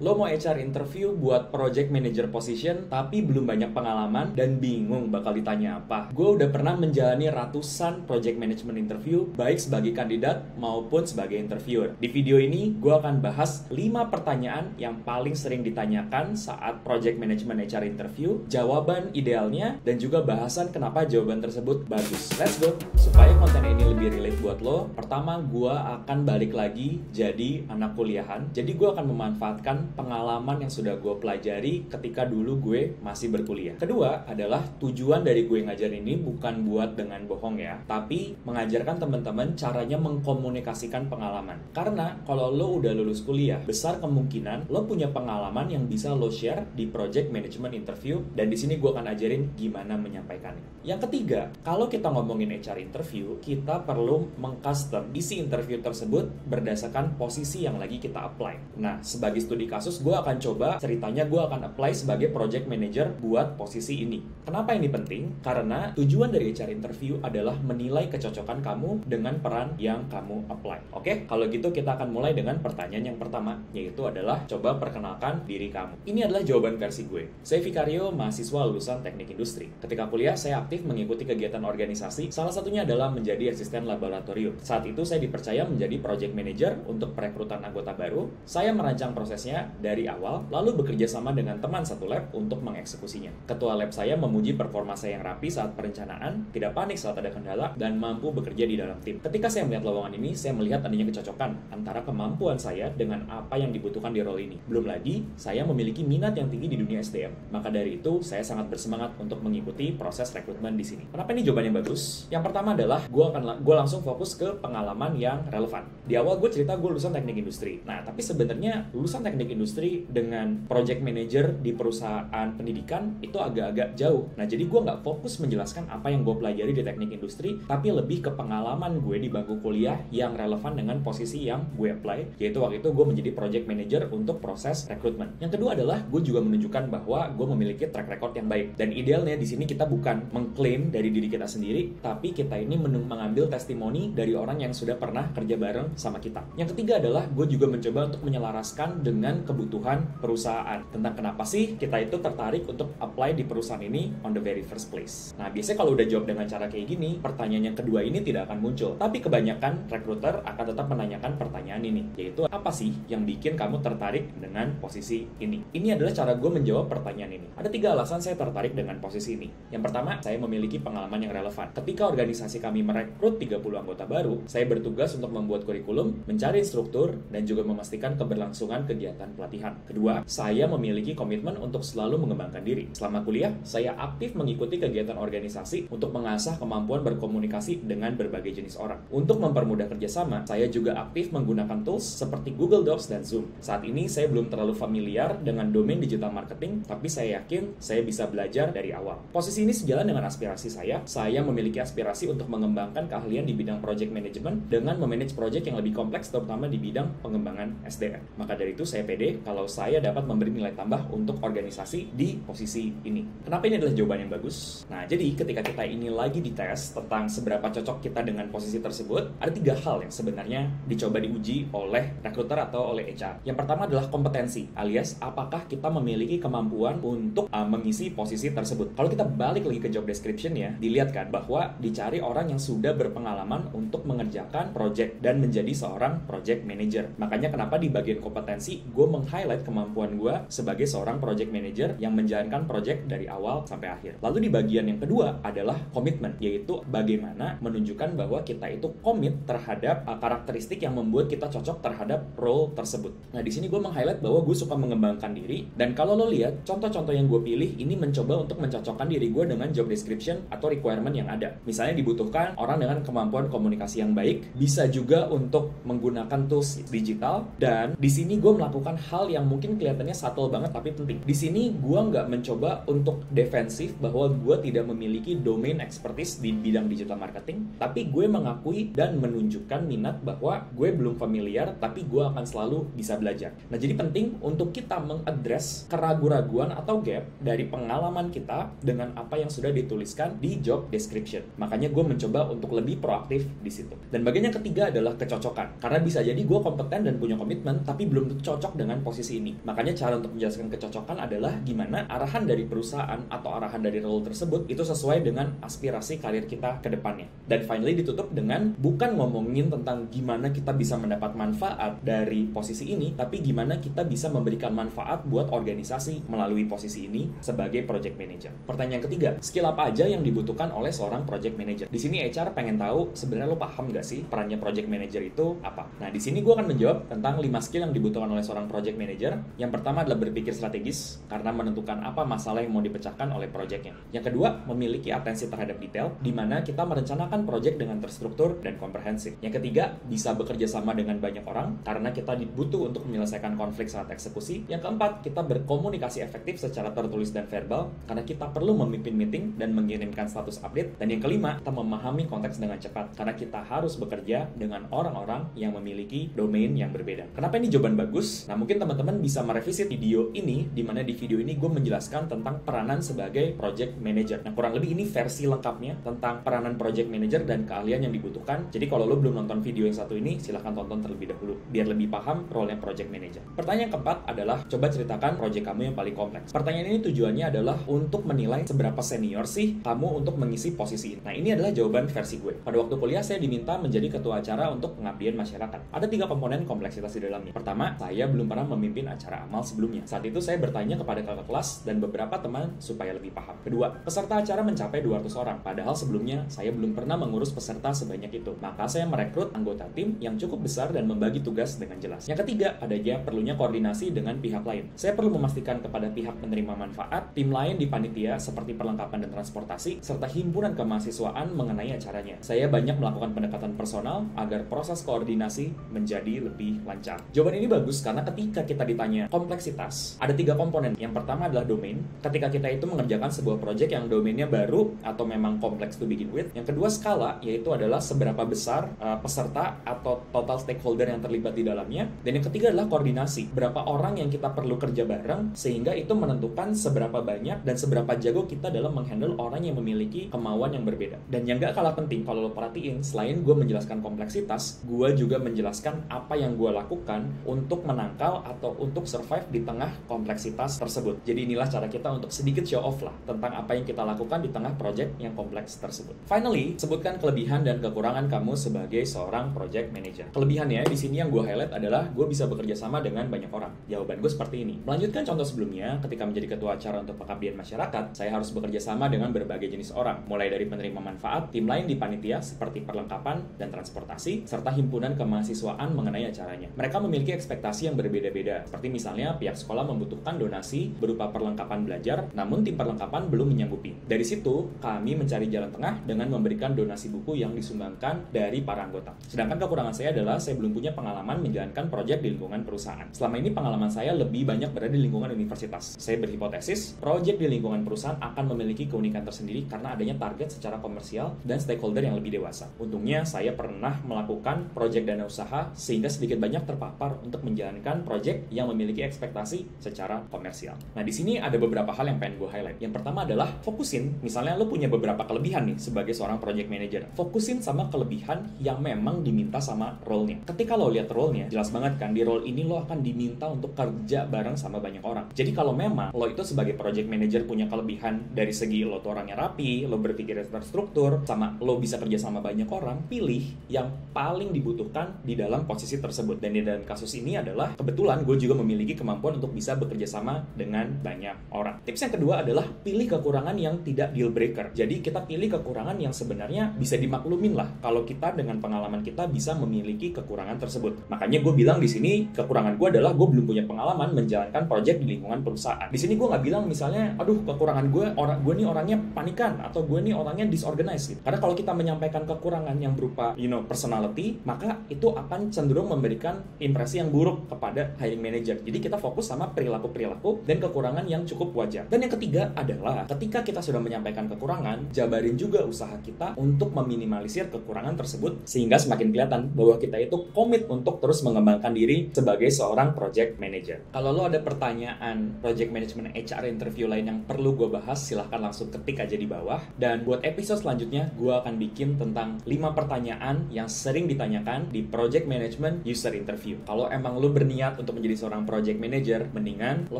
Lo mau HR interview buat project manager position, tapi belum banyak pengalaman dan bingung bakal ditanya apa? Gue udah pernah menjalani ratusan project management interview, baik sebagai kandidat maupun sebagai interviewer. Di video ini, gue akan bahas 5 pertanyaan yang paling sering ditanyakan saat project management HR interview, jawaban idealnya, dan juga bahasan kenapa jawaban tersebut bagus. Let's go! Supaya konten ini lebih relate buat lo, pertama gue akan balik lagi jadi anak kuliahan. Jadi gue akan memanfaatkan pengalaman yang sudah gue pelajari ketika dulu gue masih berkuliah. Kedua adalah tujuan dari gue ngajar ini bukan buat dengan bohong ya, tapi mengajarkan teman-teman caranya mengkomunikasikan pengalaman. Karena kalau lo udah lulus kuliah, besar kemungkinan lo punya pengalaman yang bisa lo share di project management interview, dan di sini gue akan ajarin gimana menyampaikannya. Yang ketiga, kalau kita ngomongin HR interview, kita perlu mengcustom isi interview tersebut berdasarkan posisi yang lagi kita apply. Nah, sebagai studi kasus, gue akan coba ceritanya gue akan apply sebagai project manager buat posisi ini. Kenapa ini penting? Karena tujuan dari HR interview adalah menilai kecocokan kamu dengan peran yang kamu apply. Oke, kalau gitu kita akan mulai dengan pertanyaan yang pertama, yaitu adalah coba perkenalkan diri kamu. Ini adalah jawaban versi gue. Saya Vicario, mahasiswa lulusan teknik industri. Ketika kuliah, saya aktif mengikuti kegiatan organisasi, salah satunya adalah menjadi asisten laboratorium. Saat itu saya dipercaya menjadi project manager untuk perekrutan anggota baru. Saya merancang prosesnya dari awal, lalu bekerja sama dengan teman satu lab untuk mengeksekusinya. Ketua lab saya memuji performa saya yang rapi saat perencanaan, tidak panik saat ada kendala, dan mampu bekerja di dalam tim. Ketika saya melihat lowongan ini, saya melihat adanya kecocokan antara kemampuan saya dengan apa yang dibutuhkan di role ini. Belum lagi, saya memiliki minat yang tinggi di dunia SDM. Maka dari itu, saya sangat bersemangat untuk mengikuti proses rekrutmen di sini. Kenapa ini jawaban yang bagus? Yang pertama adalah, gue langsung fokus ke pengalaman yang relevan. Di awal gue cerita gue lulusan teknik industri. Nah, tapi sebenarnya lulusan teknik industri dengan project manager di perusahaan pendidikan itu agak-agak jauh. Nah, jadi gue nggak fokus menjelaskan apa yang gue pelajari di teknik industri, tapi lebih ke pengalaman gue di bangku kuliah yang relevan dengan posisi yang gue apply, yaitu waktu itu gue menjadi project manager untuk proses rekrutmen. Yang kedua adalah gue juga menunjukkan bahwa gue memiliki track record yang baik. Dan idealnya di sini kita bukan mengklaim dari diri kita sendiri, tapi kita ini mengambil testimoni dari orang yang sudah pernah kerja bareng sama kita. Yang ketiga adalah gue juga mencoba untuk menyelaraskan dengan kebutuhan perusahaan, tentang kenapa sih kita itu tertarik untuk apply di perusahaan ini on the very first place. Nah, biasanya kalau udah jawab dengan cara kayak gini, pertanyaan yang kedua ini tidak akan muncul. Tapi kebanyakan recruiter akan tetap menanyakan pertanyaan ini, yaitu apa sih yang bikin kamu tertarik dengan posisi ini? Ini adalah cara gue menjawab pertanyaan ini. Ada 3 alasan saya tertarik dengan posisi ini. Yang pertama, saya memiliki pengalaman yang relevan. Ketika organisasi kami merekrut 30 anggota baru, saya bertugas untuk membuat kurikulum, mencari struktur, dan juga memastikan keberlangsungan kegiatan pelatihan. Kedua, saya memiliki komitmen untuk selalu mengembangkan diri. Selama kuliah, saya aktif mengikuti kegiatan organisasi untuk mengasah kemampuan berkomunikasi dengan berbagai jenis orang. Untuk mempermudah kerjasama, saya juga aktif menggunakan tools seperti Google Docs dan Zoom. Saat ini, saya belum terlalu familiar dengan domain digital marketing, tapi saya yakin saya bisa belajar dari awal. Posisi ini sejalan dengan aspirasi saya. Saya memiliki aspirasi untuk mengembangkan keahlian di bidang project management dengan memanage project yang lebih kompleks, terutama di bidang pengembangan SDM. Maka dari itu, saya pede kalau saya dapat memberi nilai tambah untuk organisasi di posisi ini. Kenapa ini adalah jawaban yang bagus? Nah, jadi ketika kita ini lagi dites tentang seberapa cocok kita dengan posisi tersebut, ada 3 hal yang sebenarnya dicoba diuji oleh recruiter atau oleh HR. Yang pertama adalah kompetensi, alias apakah kita memiliki kemampuan untuk mengisi posisi tersebut. Kalau kita balik lagi ke job description ya, dilihat kan bahwa dicari orang yang sudah berpengalaman untuk mengerjakan project dan menjadi seorang project manager. Makanya kenapa di bagian kompetensi gue meng-highlight kemampuan gue sebagai seorang project manager yang menjalankan project dari awal sampai akhir. Lalu di bagian yang kedua adalah komitmen, yaitu bagaimana menunjukkan bahwa kita itu komit terhadap karakteristik yang membuat kita cocok terhadap role tersebut. Nah, di sini gue meng-highlight bahwa gue suka mengembangkan diri, dan kalau lo lihat contoh-contoh yang gue pilih ini mencoba untuk mencocokkan diri gue dengan job description atau requirement yang ada. Misalnya dibutuhkan orang dengan kemampuan komunikasi yang baik, bisa juga untuk menggunakan tools digital, dan di sini gue melakukan hal yang mungkin kelihatannya subtle banget tapi penting. Di sini gue nggak mencoba untuk defensif bahwa gue tidak memiliki domain expertise di bidang digital marketing, tapi gue mengakui dan menunjukkan minat bahwa gue belum familiar, tapi gue akan selalu bisa belajar. Nah, jadi penting untuk kita mengadres keraguan-raguan atau gap dari pengalaman kita dengan apa yang sudah dituliskan di job description. Makanya gue mencoba untuk lebih proaktif di situ. Dan bagian yang ketiga adalah kecocokan. Karena bisa jadi gue kompeten dan punya komitmen, tapi belum cocok dengan posisi ini. Makanya cara untuk menjelaskan kecocokan adalah gimana arahan dari perusahaan atau arahan dari role tersebut itu sesuai dengan aspirasi karir kita ke depannya. Dan finally ditutup dengan bukan ngomongin tentang gimana kita bisa mendapat manfaat dari posisi ini, tapi gimana kita bisa memberikan manfaat buat organisasi melalui posisi ini sebagai project manager. Pertanyaan ketiga, skill apa aja yang dibutuhkan oleh seorang project manager? Di sini HR pengen tahu sebenarnya lo paham nggak sih perannya project manager itu apa? Nah, di sini gue akan menjawab tentang 5 skill yang dibutuhkan oleh seorang project manager. Yang pertama adalah berpikir strategis karena menentukan apa masalah yang mau dipecahkan oleh projectnya. Yang kedua, memiliki atensi terhadap detail, di mana kita merencanakan project dengan terstruktur dan komprehensif. Yang ketiga, bisa bekerja sama dengan banyak orang karena kita butuh untuk menyelesaikan konflik saat eksekusi. Yang keempat, kita berkomunikasi efektif secara tertulis dan verbal karena kita perlu memimpin meeting dan mengirimkan status update. Dan yang kelima, kita memahami konteks dengan cepat karena kita harus bekerja dengan orang-orang yang memiliki domain yang berbeda. Kenapa ini jawaban bagus? Nah, mungkin teman-teman bisa merevisit video ini, di mana di video ini gue menjelaskan tentang peranan sebagai project manager. Nah, kurang lebih ini versi lengkapnya tentang peranan project manager dan keahlian yang dibutuhkan. Jadi kalau lo belum nonton video yang satu ini, silahkan tonton terlebih dahulu biar lebih paham role-nya project manager. Pertanyaan keempat adalah coba ceritakan project kamu yang paling kompleks. Pertanyaan ini tujuannya adalah untuk menilai seberapa senior sih kamu untuk mengisi posisi ini. Nah, ini adalah jawaban versi gue. Pada waktu kuliah saya diminta menjadi ketua acara untuk pengabdian masyarakat. Ada 3 komponen kompleksitas di dalamnya. Pertama, saya belum pernah memimpin acara amal sebelumnya. Saat itu saya bertanya kepada kakak kelas dan beberapa teman supaya lebih paham. Kedua, peserta acara mencapai 200 orang. Padahal sebelumnya saya belum pernah mengurus peserta sebanyak itu. Maka saya merekrut anggota tim yang cukup besar dan membagi tugas dengan jelas. Yang ketiga, adanya perlunya koordinasi dengan pihak lain. Saya perlu memastikan kepada pihak penerima manfaat, tim lain di panitia seperti perlengkapan dan transportasi, serta himpunan kemahasiswaan mengenai acaranya. Saya banyak melakukan pendekatan personal agar proses koordinasi menjadi lebih lancar. Jawaban ini bagus karena ketika kita ditanya kompleksitas, ada 3 komponen. Yang pertama adalah domain. Ketika kita itu mengerjakan sebuah project yang domainnya baru atau memang kompleks to begin with. Yang kedua, skala, yaitu adalah seberapa besar peserta atau total stakeholder yang terlibat di dalamnya. Dan yang ketiga adalah koordinasi. Berapa orang yang kita perlu kerja bareng sehingga itu menentukan seberapa banyak dan seberapa jago kita dalam menghandle orang yang memiliki kemauan yang berbeda. Dan yang gak kalah penting, kalau lo perhatiin, selain gue menjelaskan kompleksitas, gue juga menjelaskan apa yang gue lakukan untuk menangkal atau untuk survive di tengah kompleksitas tersebut. Jadi inilah cara kita untuk sedikit show off lah tentang apa yang kita lakukan di tengah project yang kompleks tersebut. Finally, sebutkan kelebihan dan kekurangan kamu sebagai seorang project manager. Kelebihannya di sini yang gue highlight adalah gue bisa bekerja sama dengan banyak orang. Jawaban gue seperti ini. Melanjutkan contoh sebelumnya, ketika menjadi ketua acara untuk pengabdian masyarakat, saya harus bekerja sama dengan berbagai jenis orang, mulai dari penerima manfaat, tim lain di panitia seperti perlengkapan dan transportasi, serta himpunan kemahasiswaan mengenai acaranya. Mereka memiliki ekspektasi yang berbeda-beda, seperti misalnya pihak sekolah membutuhkan donasi berupa perlengkapan belajar, namun tim perlengkapan belum menyanggupi. Dari situ, kami mencari jalan tengah dengan memberikan donasi buku yang disumbangkan dari para anggota. Sedangkan kekurangan saya adalah saya belum punya pengalaman menjalankan proyek di lingkungan perusahaan. Selama ini pengalaman saya lebih banyak berada di lingkungan universitas. Saya berhipotesis, proyek di lingkungan perusahaan akan memiliki keunikan tersendiri karena adanya target secara komersial dan stakeholder yang lebih dewasa. Untungnya, saya pernah melakukan proyek dana usaha sehingga sedikit banyak terpapar untuk menjalankan proyek yang memiliki ekspektasi secara komersial. Nah, di sini ada beberapa hal yang pengen gue highlight. Yang pertama adalah fokusin, misalnya lo punya beberapa kelebihan nih sebagai seorang project manager. Fokusin sama kelebihan yang memang diminta sama role-nya. Ketika lo lihat role-nya, jelas banget kan di role ini lo akan diminta untuk kerja bareng sama banyak orang. Jadi kalau memang lo itu sebagai project manager punya kelebihan dari segi lo tuh orangnya rapi, lo berpikir terstruktur, sama lo bisa kerja sama banyak orang, pilih yang paling dibutuhkan di dalam posisi tersebut. Dan di dalam kasus ini adalah kebetulan gue juga memiliki kemampuan untuk bisa bekerja sama dengan banyak orang. Tips yang kedua adalah pilih kekurangan yang tidak deal breaker. Jadi kita pilih kekurangan yang sebenarnya bisa dimaklumin lah kalau kita dengan pengalaman kita bisa memiliki kekurangan tersebut. Makanya gue bilang di sini kekurangan gue adalah gue belum punya pengalaman menjalankan proyek di lingkungan perusahaan. Di sini gue nggak bilang misalnya, aduh kekurangan gue nih orangnya panikan atau gue nih orangnya disorganized gitu. Karena kalau kita menyampaikan kekurangan yang berupa personality, maka itu akan cenderung memberikan impresi yang buruk kepada hiring manager. Jadi kita fokus sama perilaku-perilaku dan kekurangan yang cukup wajar. Dan yang ketiga adalah ketika kita sudah menyampaikan kekurangan, jabarin juga usaha kita untuk meminimalisir kekurangan tersebut sehingga semakin kelihatan bahwa kita itu komit untuk terus mengembangkan diri sebagai seorang project manager. Kalau lo ada pertanyaan project management HR interview lain yang perlu gue bahas, silahkan langsung ketik aja di bawah. Dan buat episode selanjutnya, gue akan bikin tentang 5 pertanyaan yang sering ditanyakan di project management user interview. Kalau emang lo berniat berminat untuk menjadi seorang project manager, mendingan lo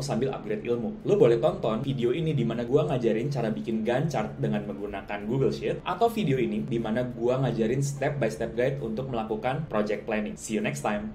sambil upgrade ilmu. Lo boleh tonton video ini di mana gue ngajarin cara bikin Gantt chart dengan menggunakan Google Sheet, atau video ini di mana gue ngajarin step by step guide untuk melakukan project planning. See you next time.